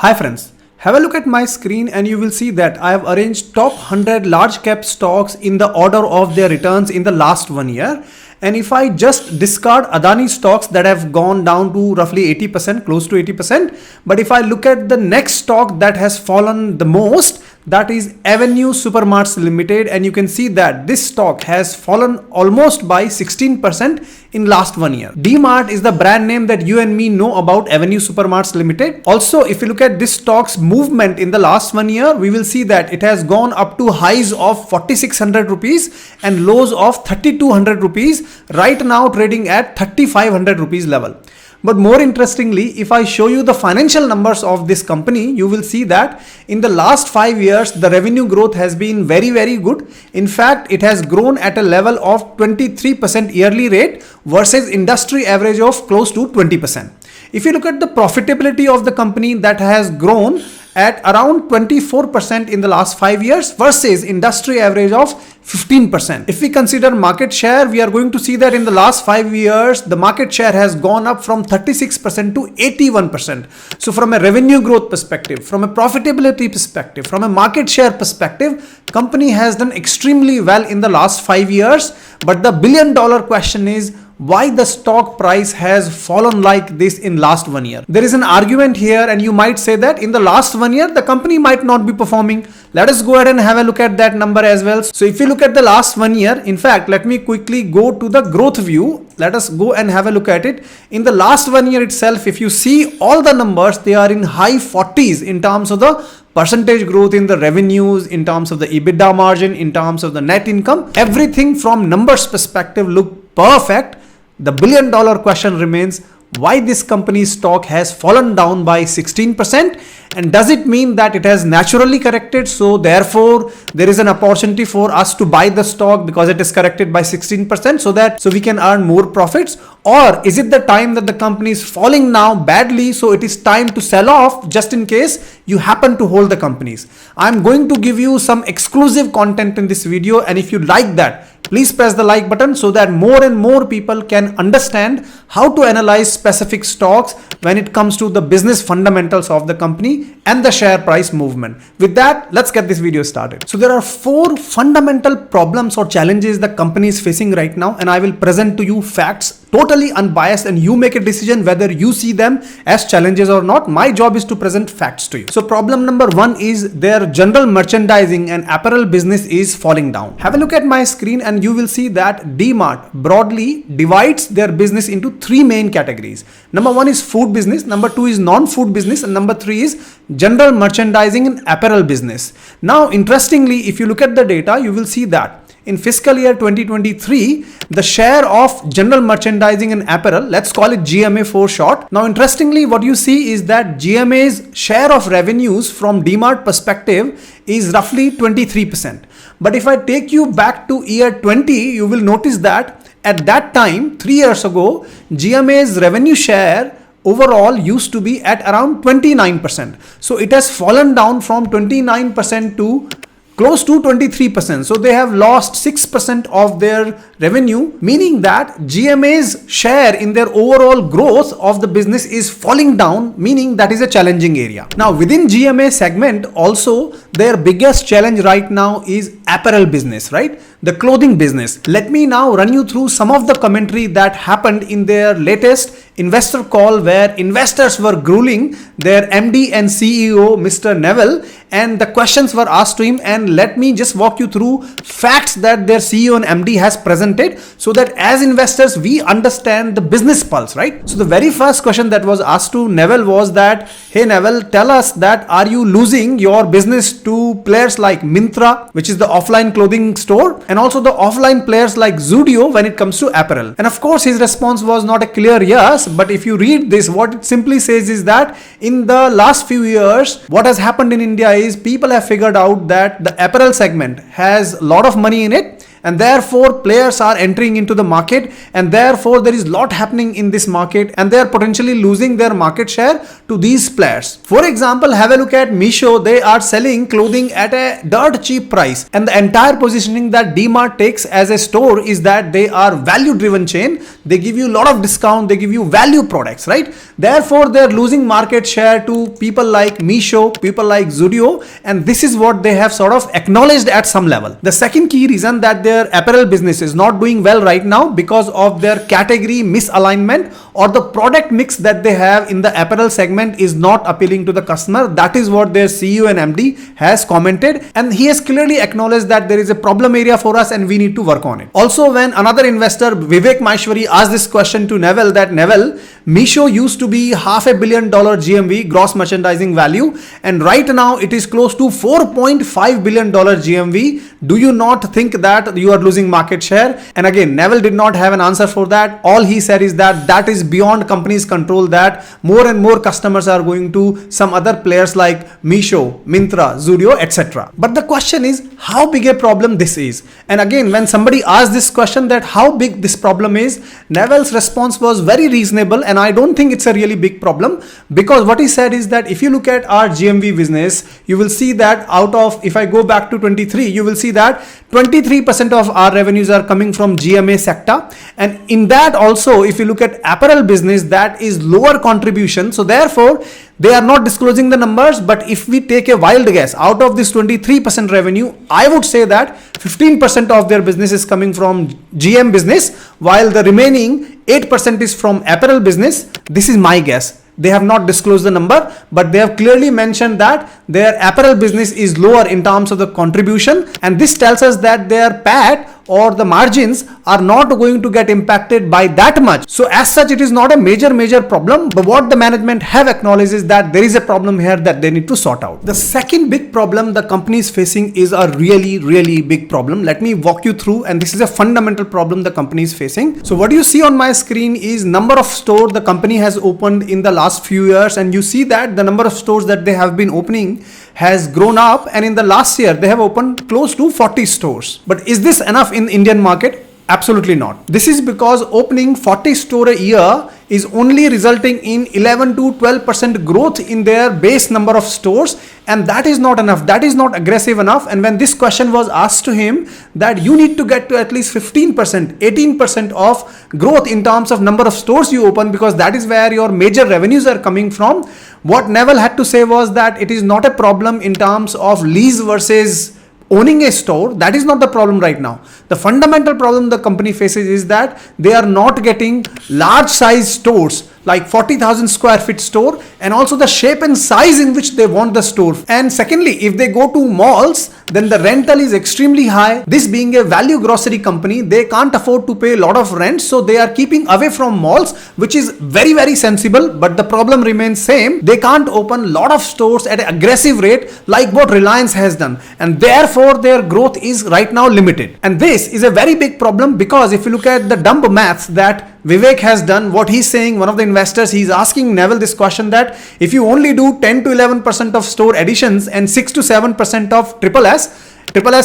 Hi friends, have a look at my screen and you will see that I have arranged top 100 large cap stocks in the order of their returns in the last 1 year. And if I just discard Adani stocks that have gone down to roughly 80%, close to 80%, but if I look at the next stock that has fallen the most, that is Avenue Supermarts Ltd, and you can see that this stock has fallen almost by 16% in last 1 year. Dmart is the brand name that you and me know about Avenue Supermarts Ltd. Also, if you look at this stock's movement in the last 1 year, we will see that it has gone up to highs of 4600 rupees and lows of 3200 rupees, right now trading at 3500 rupees level. But more interestingly, if I show you the financial numbers of this company, you will see that in the last 5 years, the revenue growth has been very good. In fact, it has grown at a level of 23% yearly rate versus industry average of close to 20%. If you look at the profitability of the company, that has grown at around 24% in the last 5 years versus industry average of 15%. If we consider market share, we are going to see that in the last 5 years, the market share has gone up from 36% to 81%. So from a revenue growth perspective, from a profitability perspective, from a market share perspective, company has done extremely well in the last 5 years. But the billion-dollar question is, why the stock price has fallen like this in last 1 year? There is an argument here, and you might say that in the last 1 year, the company might not be performing. Let us go ahead and have a look at that number as well. So if you look at the last 1 year, in fact, let me quickly go to the growth view. Let us go and have a look at it. In the last 1 year itself, if you see all the numbers, they are in high 40s in terms of the percentage growth in the revenues, in terms of the EBITDA margin, in terms of the net income. Everything from numbers perspective look perfect. The billion-dollar question remains, why this company's stock has fallen down by 16%, and does it mean that it has naturally corrected, so therefore there is an opportunity for us to buy the stock because it is corrected by 16% so we can earn more profits? Or is it the time that the company is falling now badly, so it is time to sell off just in case you happen to hold the companies? I'm going to give you some exclusive content in this video, and if you like that, please press the like button so that more and more people can understand how to analyze specific stocks when it comes to the business fundamentals of the company and the share price movement. With that, let's get this video started. So there are 4 fundamental problems or challenges the company is facing right now, and I will present to you facts, totally unbiased, and you make a decision whether you see them as challenges or not. My job is to present facts to you. So problem number 1 is their general merchandising and apparel business is falling down. Have a look at my screen and you will see that Dmart broadly divides their business into 3 main categories. Number 1 is food business, number 2 is non-food business, and number 3 is general merchandising and apparel business. Now, interestingly, if you look at the data, you will see that in fiscal year 2023, the share of general merchandising and apparel, let's call it GMA for short. Now, interestingly, what you see is that GMA's share of revenues from Dmart perspective is roughly 23%. But if I take you back to year 20, you will notice that at that time, 3 years ago, GMA's revenue share overall used to be at around 29%. So it has fallen down from 29% to close to 23%. So they have lost 6% of their revenue, meaning that GMA's share in their overall growth of the business is falling down, meaning that is a challenging area. Now within GMA segment also, their biggest challenge right now is apparel business, right? The clothing business. Let me now run you through some of the commentary that happened in their latest investor call, where investors were grueling their MD and CEO, Mr. Neville, and the questions were asked to him. And let me just walk you through facts that their CEO and MD has presented so that as investors, we understand the business pulse, right? So the very first question that was asked to Neville was that, hey Neville, tell us that are you losing your business to players like Myntra, which is the offline clothing store, and also the offline players like Zudio when it comes to apparel? And of course, his response was not a clear yes, but if you read this, what it simply says is that in the last few years, what has happened in India is people have figured out that the apparel segment has a lot of money in it, and therefore players are entering into the market, and therefore there is lot happening in this market, and they are potentially losing their market share to these players. For example, have a look at Meesho. They are selling clothing at a dirt cheap price, and the entire positioning that Dmart takes as a store is that they are value driven chain. They give you a lot of discount, they give you value products, right? Therefore they are losing market share to people like Meesho, people like Zudio, and this is what they have sort of acknowledged at some level. The second key reason that their apparel business is not doing well right now because of their category misalignment, or the product mix that they have in the apparel segment is not appealing to the customer. That is what their CEO and MD has commented, and he has clearly acknowledged that there is a problem area for us and we need to work on it. Also, when another investor, Vivek Maheshwari, asked this question to Neville, that Neville, Meesho used to be $500 million GMV, gross merchandising value, and right now it is close to $4.5 billion GMV. Do you not think that you are losing market share? And again, Neville did not have an answer for that. All he said is that that is beyond company's control, that more and more customers are going to some other players like Meesho, Myntra, Zudio, etc. But the question is how big a problem this is. And again, when somebody asked this question that how big this problem is, Neville's response was very reasonable, and I don't think it's a really big problem, because what he said is that if you look at our GMV business, you will see that out of, if I go back to 23, you will see that 23% of our revenues are coming from GMA sector, and in that also if you look at apparel business, that is lower contribution. So therefore they are not disclosing the numbers, but if we take a wild guess, out of this 23% revenue, I would say that 15% of their business is coming from GM business, while the remaining 8% is from apparel business. This is my guess. They have not disclosed the number, but they have clearly mentioned that their apparel business is lower in terms of the contribution, and this tells us that their PAT or the margins are not going to get impacted by that much. So as such, it is not a major problem, but what the management have acknowledged is that there is a problem here that they need to sort out. The second big problem the company is facing is a really big problem. Let me walk you through, and this is a fundamental problem the company is facing. So what you see on my screen is number of stores the company has opened in the last few years, and you see that the number of stores that they have been opening has grown up, and in the last year they have opened close to 40 stores. But is this enough in Indian market? Absolutely not. This is because opening 40 store a year is only resulting in 11 to 12% growth in their base number of stores, and that is not enough. That is not aggressive enough. And when this question was asked to him that you need to get to at least 15%, 18% of growth in terms of number of stores you open, because that is where your major revenues are coming from, what Neville had to say was that it is not a problem in terms of lease versus owning a store. That is not the problem right now. The fundamental problem the company faces is that they are not getting large size stores like 40,000 square feet store, and also the shape and size in which they want the store. And secondly, if they go to malls, then the rental is extremely high. This being a value grocery company, they can't afford to pay a lot of rent, so they are keeping away from malls, which is very sensible. But the problem remains same. They can't open lot of stores at an aggressive rate like what Reliance has done, and therefore their growth is right now limited. And this is a very big problem, because if you look at the dumb maths that Vivek has done, what he's saying, one of the investors, he's asking Neville this question that if you only do 10 to 11% of store additions and 6 to 7% of triple S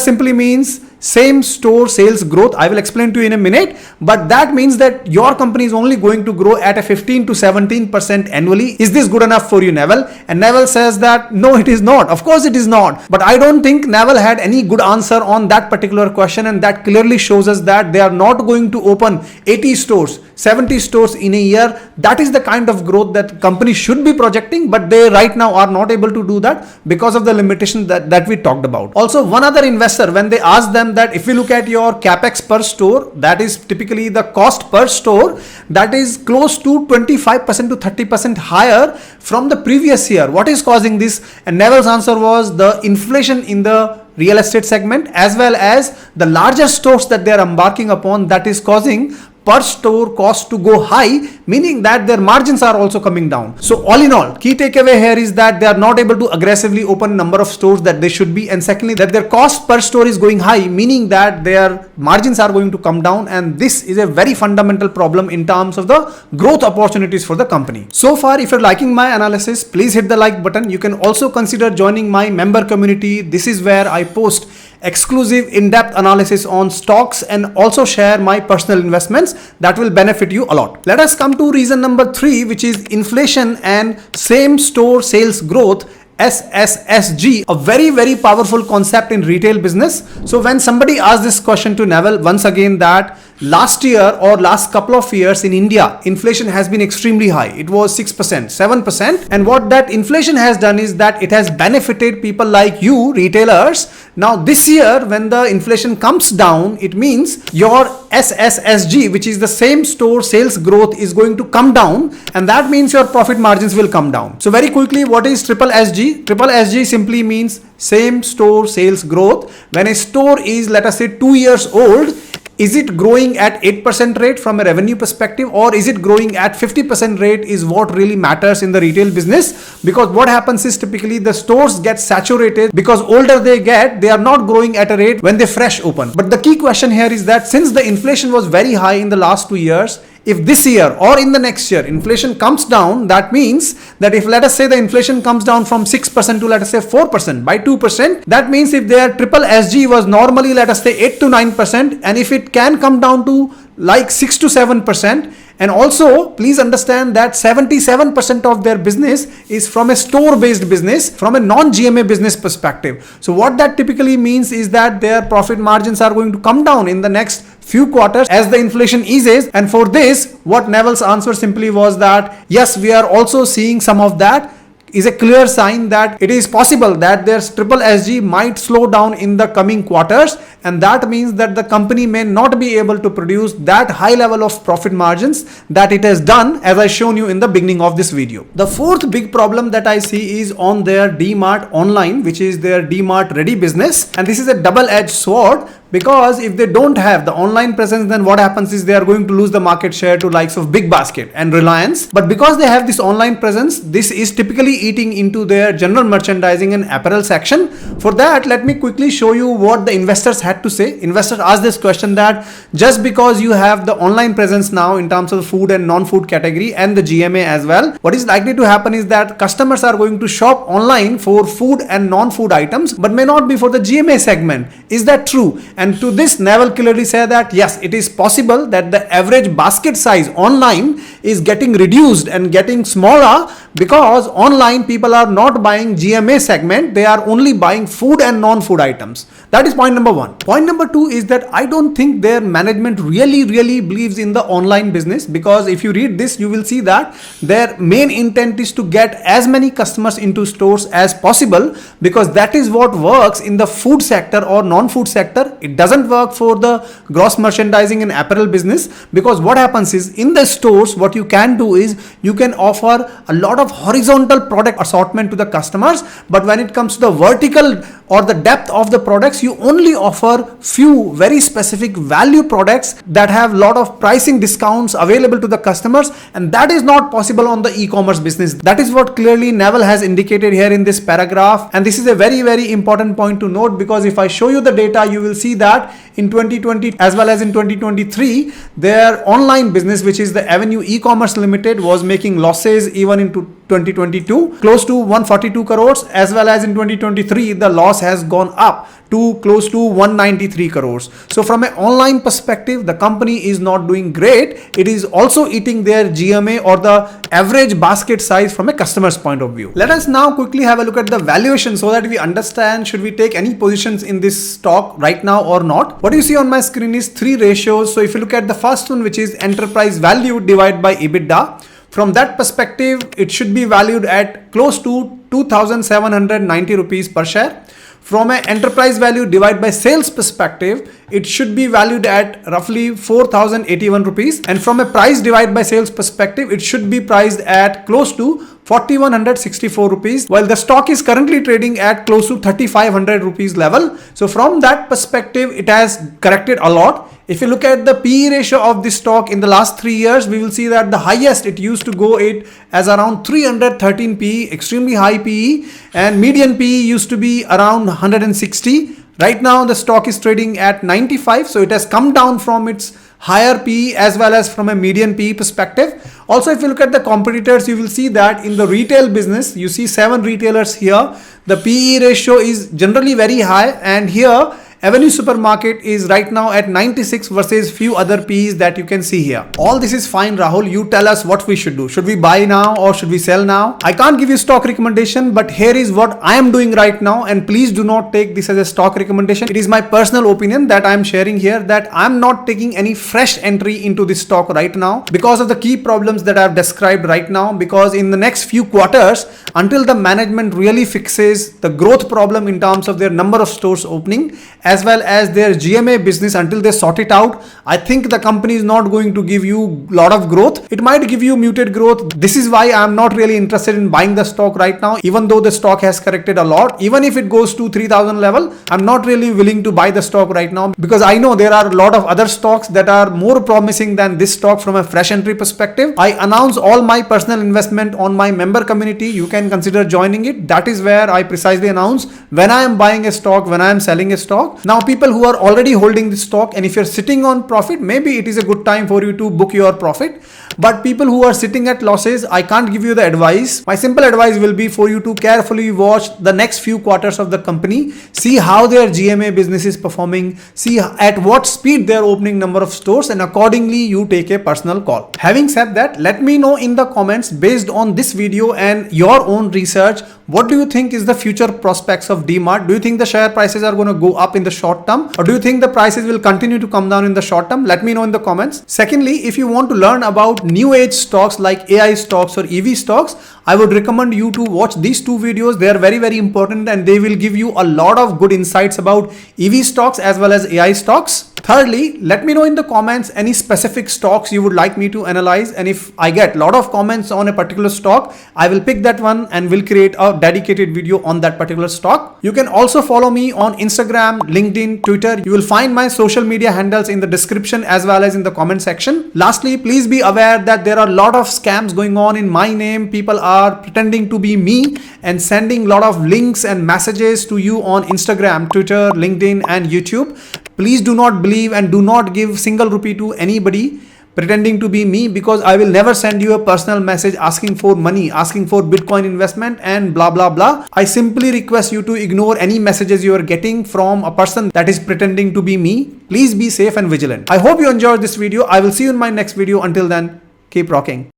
simply means same store sales growth. I will explain to you in a minute, but that means that your company is only going to grow at a 15 to 17% annually. Is this good enough for you, Neville? And Neville says that no, it is not. Of course it is not. But I don't think Neville had any good answer on that particular question, and that clearly shows us that they are not going to open 80 stores, 70 stores in a year. That is the kind of growth that company should be projecting, but they right now are not able to do that because of the limitation that we talked about. Also, one other investor, when they asked them that if you look at your capex per store, that is typically the cost per store, that is close to 25% to 30% higher from the previous year. What is causing this? And Neville's answer was the inflation in the real estate segment, as well as the larger stores that they are embarking upon, that is causing per store cost to go high, meaning that their margins are also coming down. So all in all, key takeaway here is that they are not able to aggressively open number of stores that they should be, and secondly that their cost per store is going high, meaning that their margins are going to come down, and this is a very fundamental problem in terms of the growth opportunities for the company. So far, if you're liking my analysis, please hit the like button. You can also consider joining my member community. This is where I post exclusive in-depth analysis on stocks, and also share my personal investments that will benefit you a lot. Let us come to reason number 3, which is inflation and same store sales growth, SSSG, a very powerful concept in retail business. So when somebody asks this question to Neville, once again, that last year or last couple of years in India, inflation has been extremely high. It was 6%, 7%. And what that inflation has done is that it has benefited people like you, retailers. Now this year, when the inflation comes down, it means your SSSG, which is the same store sales growth, is going to come down. And that means your profit margins will come down. So very quickly, what is triple SG? Triple SG simply means same store sales growth. When a store is, let us say, 2 years old, is it growing at 8% rate from a revenue perspective, or is it growing at 50% rate is what really matters in the retail business? Because what happens is typically the stores get saturated because older they get, they are not growing at a rate when they fresh open. But the key question here is that since the inflation was very high in the last 2 years, if this year or in the next year inflation comes down, that means that if, let us say, the inflation comes down from 6% to, let us say, 4% by 2%, that means if their triple SG was normally, let us say, 8 to 9%, and if it can come down to like 6 to 7%, and also please understand that 77% of their business is from a store based business, from a non-GMA business perspective. So what that typically means is that their profit margins are going to come down in the next few quarters as the inflation eases. And for this, what Neville's answer simply was that yes, we are also seeing some of that is a clear sign that it is possible that their triple SG might slow down in the coming quarters, and that means that the company may not be able to produce that high level of profit margins that it has done, as I shown you in the beginning of this video. The fourth big problem that I see is on their Dmart online, which is their Dmart ready business, and this is a double-edged sword. Because if they don't have the online presence, then what happens is they are going to lose the market share to likes of Big Basket and Reliance. But because they have this online presence, this is typically eating into their general merchandising and apparel section. For that, let me quickly show you what the investors had to say. Investors asked this question that just because you have the online presence now in terms of food and non-food category and the GMA as well, what is likely to happen is that customers are going to shop online for food and non-food items, but may not be for the GMA segment. Is that true? And to this, Neville clearly said that yes, it is possible that the average basket size online is getting reduced and getting smaller because online people are not buying GMA segment, they are only buying food and non-food items. That is point number 1. Point number 2 is that I don't think their management really believes in the online business, because if you read this, you will see that their main intent is to get as many customers into stores as possible, because that is what works in the food sector or non-food sector. It doesn't work for the gross merchandising and apparel business, because what happens is in the stores, what you can do is you can offer a lot of horizontal product assortment to the customers, but when it comes to the vertical or the depth of the products, you only offer few very specific value products that have a lot of pricing discounts available to the customers, and that is not possible on the e-commerce business. That is what clearly Neville has indicated here in this paragraph, and this is a very important point to note, because if I show you the data, you will see that in 2020 as well as in 2023, their online business, which is the Avenue E-commerce Limited, was making losses even in 2022, close to 142 crores, as well as in 2023, the loss has gone up to close to 193 crores. So from an online perspective, the company is not doing great. It is also eating their GMA or the average basket size from a customer's point of view. Let us now quickly have a look at the valuation so that we understand should we take any positions in this stock right now or not. What you see on my screen is 3 ratios. So if you look at the first one, which is enterprise value divided by EBITDA, from that perspective, it should be valued at close to 2,790 rupees per share. From an enterprise value divided by sales perspective, it should be valued at roughly 4,081 rupees. And from a price divided by sales perspective, it should be priced at close to 4,164 rupees, while the stock is currently trading at close to 3,500 rupees level. So from that perspective, it has corrected a lot. If you look at the PE ratio of this stock in the last 3 years, we will see that the highest it used to go it as around 313 PE, extremely high PE, and median PE used to be around 160. Right now the stock is trading at 95, so it has come down from its higher PE as well as from a median PE perspective. Also, if you look at the competitors, you will see that in the retail business, you see 7 retailers here. The PE ratio is generally very high, and here Avenue Supermarket is right now at 96 versus few other P's that you can see here. All this is fine, Rahul. You tell us what we should do. Should we buy now or should we sell now? I can't give you stock recommendation, but here is what I am doing right now, and please do not take this as a stock recommendation. It is my personal opinion that I am sharing here, that I am not taking any fresh entry into this stock right now because of the key problems that I have described right now. Because in the next few quarters, until the management really fixes the growth problem in terms of their number of stores opening as well as their GMA business, until they sort it out, I think the company is not going to give you a lot of growth. It might give you muted growth. This is why I am not really interested in buying the stock right now, even though the stock has corrected a lot. Even if it goes to 3000 level, I'm not really willing to buy the stock right now, because I know there are a lot of other stocks that are more promising than this stock from a fresh entry perspective. I announce all my personal investment on my member community. You can consider joining it. That is where I precisely announce when I am buying a stock, when I am selling a stock. Now, people who are already holding this stock, and if you're sitting on profit, maybe it is a good time for you to book your profit. But people who are sitting at losses, I can't give you the advice. My simple advice will be for you to carefully watch the next few quarters of the company, see how their GMA business is performing, see at what speed they're opening number of stores, and accordingly you take a personal call. Having said that, let me know in the comments, based on this video and your own research, what do you think is the future prospects of Dmart? Do you think the share prices are going to go up in the short term, or do you think the prices will continue to come down in the short term? Let me know in the comments. Secondly, if you want to learn about new age stocks like AI stocks or EV stocks, I would recommend you to watch these two videos. They are very, very important, and they will give you a lot of good insights about EV stocks as well as AI stocks. Thirdly, let me know in the comments any specific stocks you would like me to analyze, and if I get a lot of comments on a particular stock, I will pick that one and will create a dedicated video on that particular stock. You can also follow me on Instagram, LinkedIn, Twitter. You will find my social media handles in the description as well as in the comment section. Lastly, please be aware that there are a lot of scams going on in my name. People are pretending to be me and sending a lot of links and messages to you on Instagram, Twitter, LinkedIn, and YouTube. Please do not believe and do not give single rupee to anybody pretending to be me, because I will never send you a personal message asking for money, asking for Bitcoin investment and blah blah blah. I simply request you to ignore any messages you are getting from a person that is pretending to be me. Please be safe and vigilant. I hope you enjoyed this video. I will see you in my next video. Until then, keep rocking.